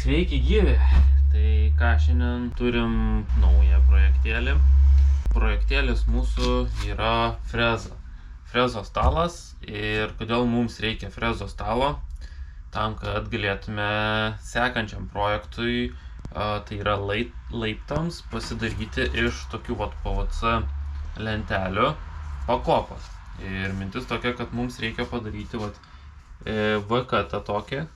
Sveiki gyvi! Tai ką, šiandien turim naują projektėlį. Projektėlis mūsų yra freza. Frezos stalas. Ir kodėl mums reikia frezos stalo? Tam, kad galėtume sekančiam projektui, tai yra laiptams, pasidaryti iš tokių PVC lentelių pakopas. Ir mintis tokia, kad mums reikia padaryti V-katą tokią,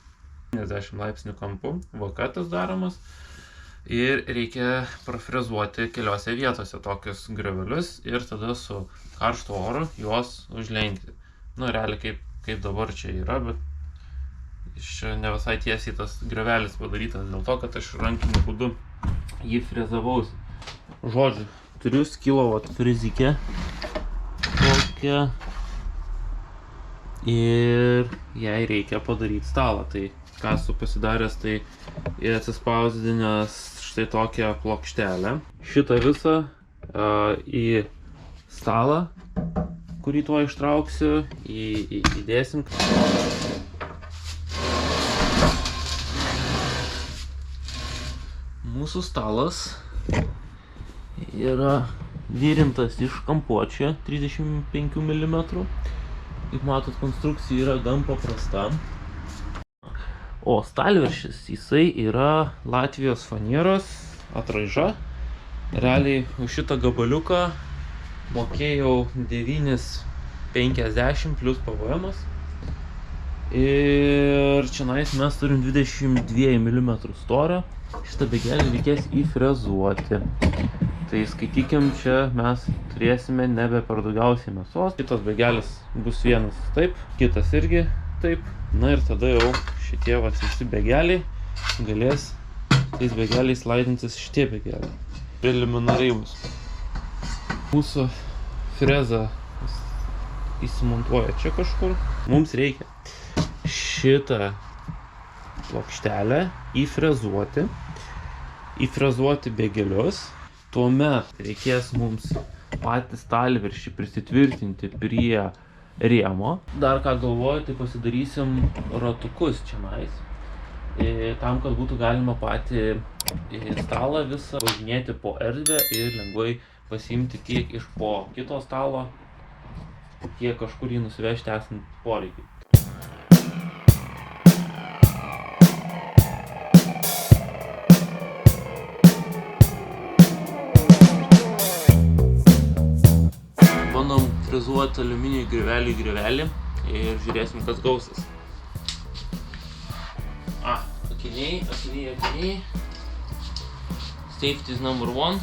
90 laipsnių kampu, V-katas daromas. Ir reikia prafrezuoti keliose vietose tokius griovelius ir tada su karštu oru juos užlenkti. Nu, realiai kaip dabar čia yra, bet iš ne visai tiesiai tas griovelis padarytas dėl to, kad aš rankiniu būdu jį frezavausi. Žodžiu, turiu skilo frizikę tokią ir jai reikia padaryti stalą. Tai ką esu pasidaręs, tai atsispausdinęs štai tokią plokštelę. Šitą visą į stalą, kurį tuo ištrauksiu, įdėsim. Mūsų stalas yra virintas iš kampuočio 35 mm. Kaip matot, konstrukcija yra gan paprasta. O stalviršis, jisai yra Latvijos fanieros atraiža. Realiai už šitą gabaliuką mokėjau 9,50 plus PVM. Ir čionais mes turim 22 mm storio. Šitą begelį reikės įfrezuoti. Tai skaitykim, čia mes turėsime nebe per daugiausiai mėsos. Kitas begelis bus vienas taip, kitas irgi taip. Na ir tada jau šitie visi begeliai galės tais begeliais laidintis šitie begeliai. Preliminariai bus. Mūsų freza įsimontuoja čia kažkur. Mums reikia šitą plokštelę įfrezuoti begelius. Tuomet reikės mums patį stalviršį prisitvirtinti prie rėmo. Dar ką galvoju, tai pasidarysim ratukus čionais. Tam, kad būtų galima patį stalą visą važinėti po erdvę ir lengvai pasiimti tiek iš po kito stalo, tiek kažkur jį nusivežti esant poreikiai. Frezuoti aliuminį griovelį į griovelį ir žiūrėsim, kas gausis. Akiniai. Safety is number one.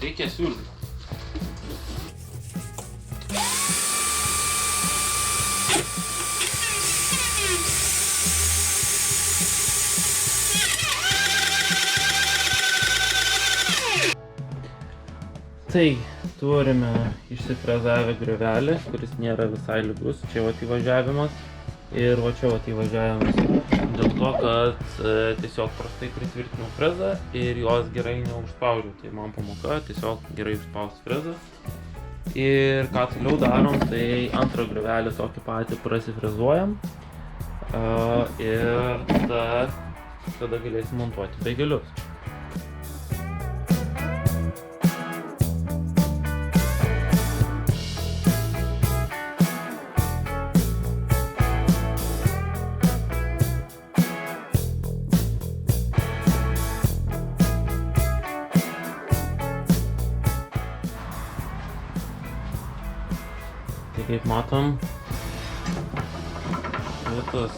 Reikia siūlyti. Tai turime išsifrezavę griovelį, kuris nėra visai lygus. Čia įvažiavimas ir čia įvažiavimas. Dėl to, kad tiesiog prastai pritvirtinau frezą ir jos gerai neužspaudžiau. Tai man pamoka tiesiog gerai užspausti frezą. Ir ką toliau darom, tai antrą griovelį tokį patį prasifrezuojam. Ir tada galėsim montuoti begelius. Tai kaip matom, šitas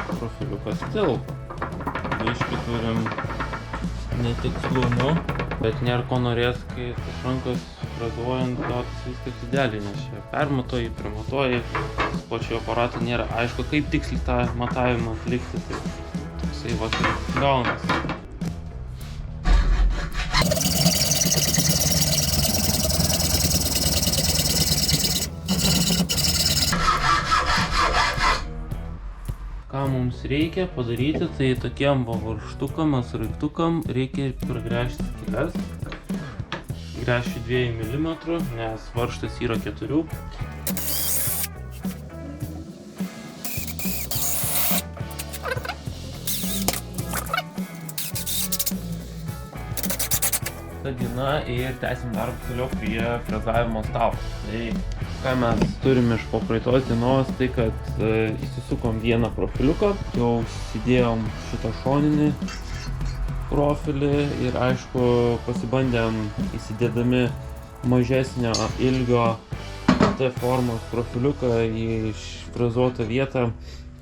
profiliukas tilpo. Biškį turim netikslumų, bet nėra ko norės, kai tas rankos frezuojant gautis viskas idealiai, nes čia permatuoji, primatuoji, po čia aparatų nėra aišku, kaip tiksliai tą matavimą atlikti, tai toksai ir gaunasi. Ką mums reikia padaryti, tai tokiem varžtukam, sraigtukam reikia pragręžti skyles. gręšiu 2 mm, nes varžtas yra 4. Dina ir tęsim darbą toliau prie frezavimo stalo. Tai ką mes turim iš po praeitos dienos, tai kad įsisukom vieną profiliuką, jau įsidėjom šitą šoninį profilį ir aišku pasibandėm įsidėdami mažesnio ilgio T formos profiliuką į išfrezuotą vietą.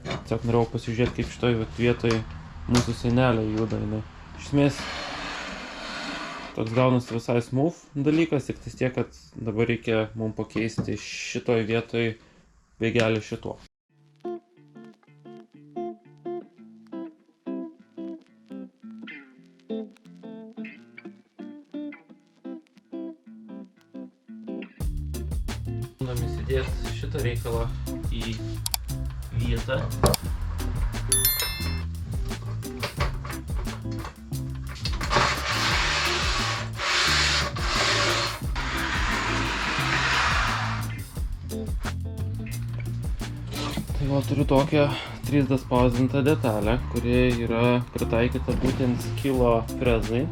Tiesiog norėjau pasižiūrėti, kaip šitoj vietoj mūsų sienelė juda. Iš esmės toks gaunasi visai smooth dalykas, tik tiek, kad dabar reikia mums pakeisti šitoj vietoj bėgelį šituo. Bandom įsidėti šitą reikalą į vietą. Tai va, turiu tokią 3D spausdintą detalę, kuri yra pritaikyta būtent skilo frezai.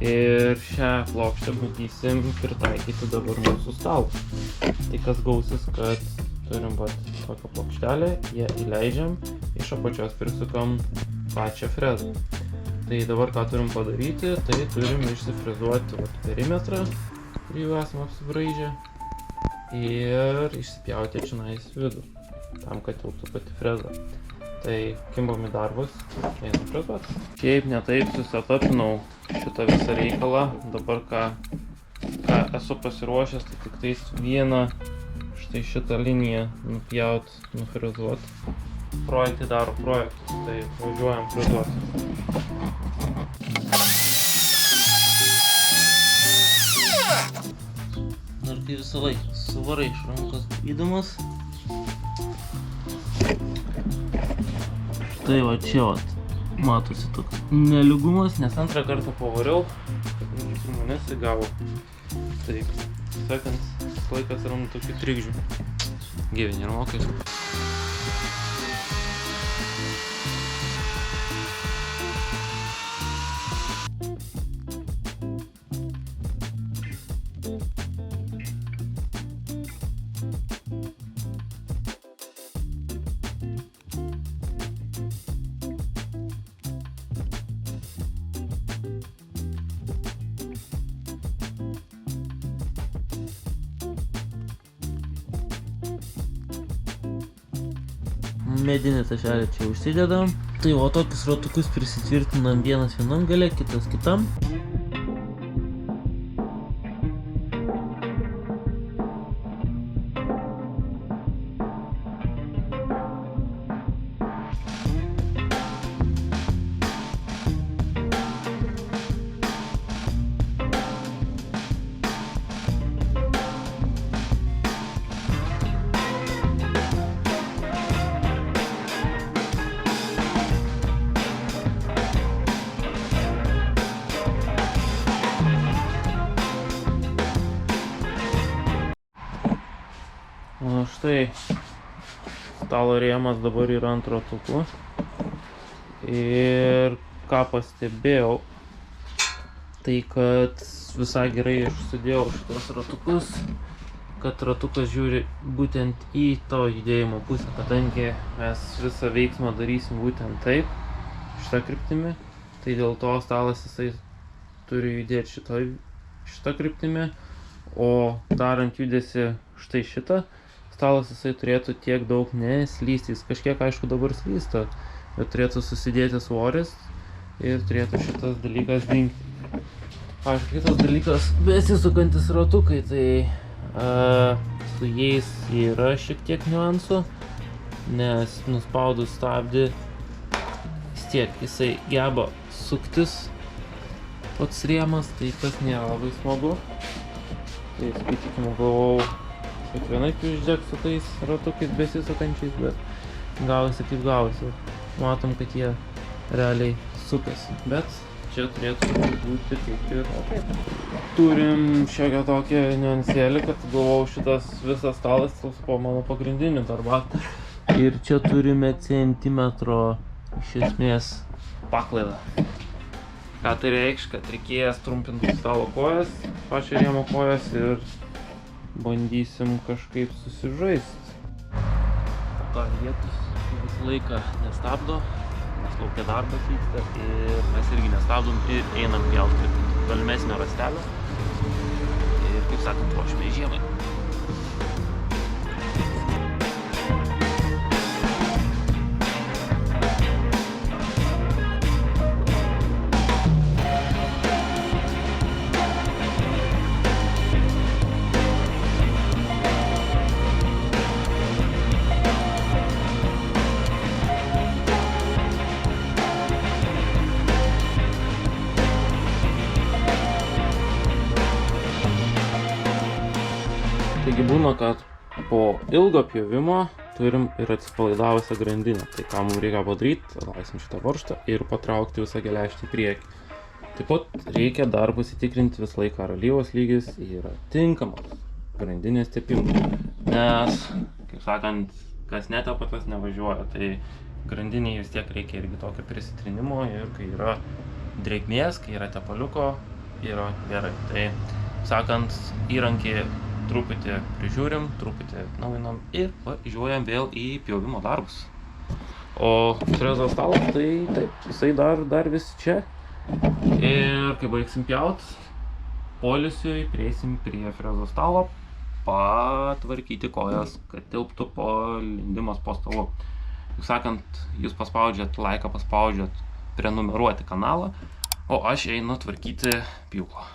Ir šią plokštę bandysim pritaikyti dabar mūsų stalui. Tai kas gausis, kad turim va tokią plokštelę, ją įleidžiam, iš apačios prisukam pačią frezą. Tai dabar ką turim padaryti, tai turim išsifrezuoti perimetrą, kurį jau esame apsibraižę, ir išsipjauti čionais vidų, tam, kad tilptų pati freza. Tai kimbam į darbus, einam frezuoti. Šiaip netaip susetapinau šitą visą reikalą. Dabar ką esu pasiruošęs, tai tik tais vieną štai šitą liniją nupjaut, nufrezuot. Projektai daro projektus, tai važiuojam frezuoti. Ir kai visą laiką suvarai iš rankos įdomas. Tai va čia matosi toks nelygumas, nes antrą kartą pavariau, kad pirmą nesigavo. Tai, sakant, laikas yra tokių trikdžių. Gyveni ir mokai. Medinį tašelį čia užsidedam. Tai o tokius ratukus prisitvirtinam vienas vienam gale, kitas kitam. O štai stalo rėmas dabar yra ant ratukų. Ir ką pastebėjau, tai kad visai gerai užsidėjau šitos ratukus, kad ratukas žiūri būtent į to judėjimo pusę, kadangi mes visą veiksmą darysim būtent taip, šitą kryptimi, tai dėl to stalas jisai turi judėti šitą kryptimi, o darant judesi štai šitą, stalas jisai turėtų tiek daug neslysti. Jis kažkiek aišku dabar slysta, bet turėtų susidėti svoris ir turėtų šitas dalykas dingti. Aišku, kitas dalykas, besisukantis ratukai, tai su jais yra šiek tiek niuansų, nes nuspaudus stabdį vis tiek jisai geba suktis pats rėmas, tai tas nėra labai smagu. Tai skaitykim, galvojau, kad vienaip išdėk su tais ratukais besisukančiais, bet gavosi kaip gavosi. Matom, kad jie realiai sukasi. Bet čia turėtų būti kaip ir turim šiokią tokią niuansėlį, kad galvojau šitas visas stalas tilps po mano pagrindinių darbą. Ir čia turime centimetro iš esmės paklaidą. Ką tai reikš, kad reikės trumpinti stalo kojas, pačią rėmo kojas ir bandysim kažkaip susižaisti. Ta vietus visą laiką nestabdo, nes laukia darbas vyksta ir mes irgi nestabdom ir einam pjauti tolimesnio rastelio. Ir kaip sakant, ruošime žiemai. Taigi būna, kad po ilgo pjovimo turim ir atsipalaidavusią grandinę. Tai ką mums reikia padaryti, laisim šitą varžtą ir patraukti visą geležtę į priekį. Taip pat reikia dar pasitikrinti visą laiką, ar alyvos lygis yra tinkamas grandinės tepimui. Nes, kaip sakant, kas netepa, tas nevažiuoja. Tai grandiniai vis tiek reikia irgi tokio prisitrinimo ir kai yra drėgmės, kai yra tepaliuko, yra gerai. Tai, sakant, įrankį truputį prižiūrim, truputį naujinam ir važiuojam vėl į pjovimo darbus. O frezos stalas, tai taip, jisai dar vis čia. Ir kai baigsim pjaut, poilsiui prieisim prie frezos stalo, patvarkyti kojas, kad tilptų po lindimas po stalu. Kaip sakant, jūs paspaudžiat laiką, paspaudžiat prenumeruoti kanalą, o aš einu tvarkyti pjūklą.